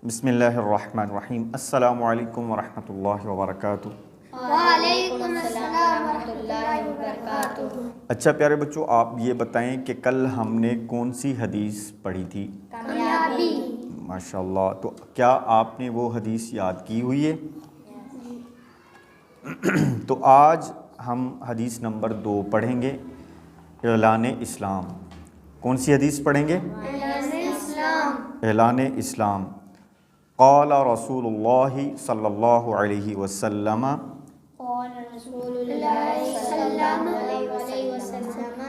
بسم اللہ الرحمن الرحیم۔ السلام علیکم ورحمۃ اللہ وبرکاتہ۔ وعلیکم السلام ورحمۃ اللہ وبرکاتہ۔ اچھا پیارے بچوں، آپ یہ بتائیں کہ کل ہم نے کون سی حدیث پڑھی تھی؟ کامیابی۔ ماشاء اللہ۔ تو کیا آپ نے وہ حدیث یاد کی ہوئی ہے؟ تو آج ہم حدیث نمبر 2 پڑھیں گے، اعلان اسلام۔ کون سی حدیث پڑھیں گے؟ اعلان اسلام۔ قال رسول اللہ صلی اللہ علیہ وسلم قال رسول اللہ صلی اللہ علیہ وسلم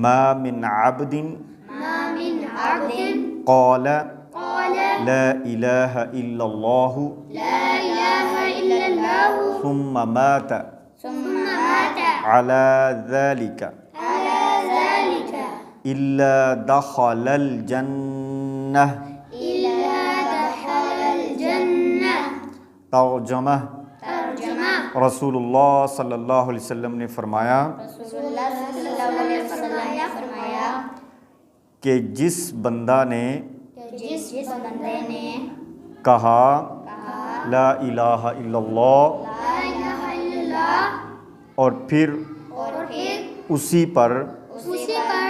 ما من عبد ما من عبد قال قال لا الہ الا اللہ لا الہ الا اللہ ثم مات ثم مات على ذلك على ذلك الا دخل الجنہ۔ إلا دخل الجنة۔ ترجمہ۔ ترجمہ۔ رسول اللہ صلی اللہ علیہ وسلم نے فرمایا رسول اللہ صلی اللہ علیہ وسلم نے فرمایا کہ جس بندہ نے کہ جس بندے نے کہا لا الہ الا اللہ لا الہ الا اللہ اور پھر اسی پر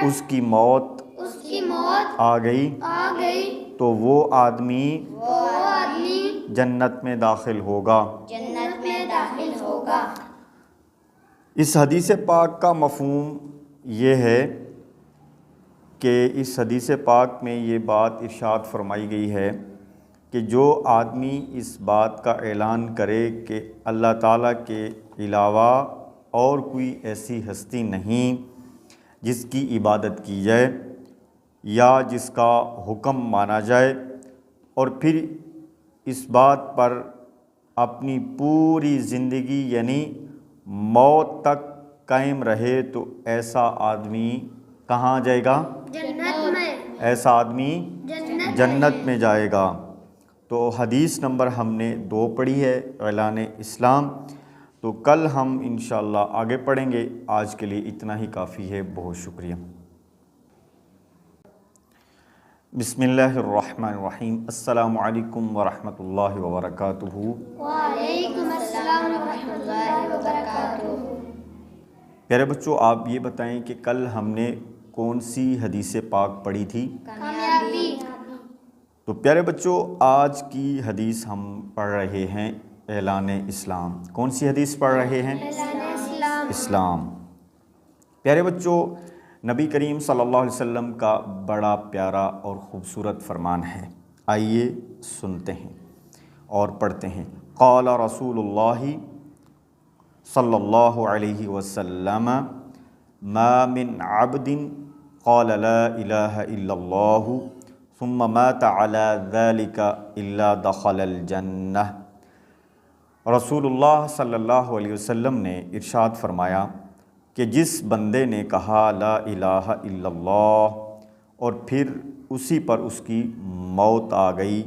اس کی موت اس کی موت آ گئی آ گئی تو وہ آدمی جنت میں داخل ہوگا۔ جنت میں داخل ہوگا۔ اس حدیث پاک کا مفہوم یہ ہے کہ اس حدیث پاک میں یہ بات ارشاد فرمائی گئی ہے کہ جو آدمی اس بات کا اعلان کرے کہ اللہ تعالیٰ کے علاوہ اور کوئی ایسی ہستی نہیں جس کی عبادت کی جائے یا جس کا حکم مانا جائے، اور پھر اس بات پر اپنی پوری زندگی یعنی موت تک قائم رہے، تو ایسا آدمی کہاں جائے گا؟ جنت میں۔ ایسا آدمی جنت میں جائے گا۔ تو حدیث نمبر ہم نے 2 پڑھی ہے، اعلان اسلام۔ تو کل ہم انشاءاللہ آگے پڑھیں گے۔ آج کے لیے اتنا ہی کافی ہے۔ بہت شکریہ۔ بسم اللہ الرحمن الرحیم۔ السلام علیکم ورحمۃ اللہ وبرکاتہ۔ وعلیکم السلام ورحمۃ اللہ وبرکاتہ۔ پیارے بچوں، آپ یہ بتائیں کہ کل ہم نے کون سی حدیث پاک پڑھی تھی؟ کامیابی۔ تو پیارے بچوں، آج کی حدیث ہم پڑھ رہے ہیں اعلان اسلام۔ کون سی حدیث پڑھ رہے ہیں؟ اسلام۔ پیارے بچوں، نبی کریم صلی اللہ علیہ وسلم کا بڑا پیارا اور خوبصورت فرمان ہے۔ آئیے سنتے ہیں اور پڑھتے ہیں۔ قال رسول اللہ صلی اللہ علیہ وسلم ما من عبد قال لا الہ الا اللہ ثم مات على ذلك الا دخل الجنہ۔ رسول اللہ صلی اللہ علیہ وسلم نے ارشاد فرمایا کہ جس بندے نے کہا لا الہ الا اللہ اور پھر اسی پر اس کی موت آ گئی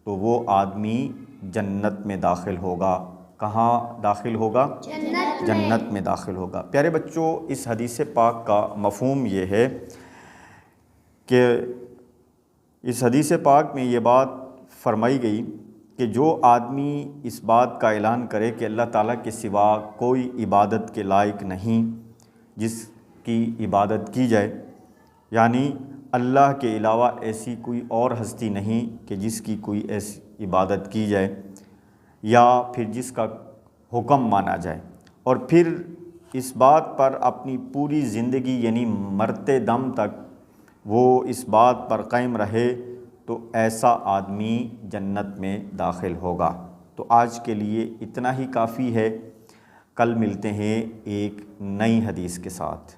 تو وہ آدمی جنت میں داخل ہوگا۔ کہاں داخل ہوگا؟ جنت میں داخل ہوگا۔ پیارے بچوں، اس حدیث پاک کا مفہوم یہ ہے کہ اس حدیث پاک میں یہ بات فرمائی گئی کہ جو آدمی اس بات کا اعلان کرے کہ اللہ تعالیٰ کے سوا کوئی عبادت کے لائق نہیں جس کی عبادت کی جائے، یعنی اللہ کے علاوہ ایسی کوئی اور ہستی نہیں کہ جس کی کوئی ایسی عبادت کی جائے یا پھر جس کا حکم مانا جائے، اور پھر اس بات پر اپنی پوری زندگی یعنی مرتے دم تک وہ اس بات پر قائم رہے، تو ایسا آدمی جنت میں داخل ہوگا۔ تو آج کے لیے اتنا ہی کافی ہے۔ کل ملتے ہیں ایک نئی حدیث کے ساتھ۔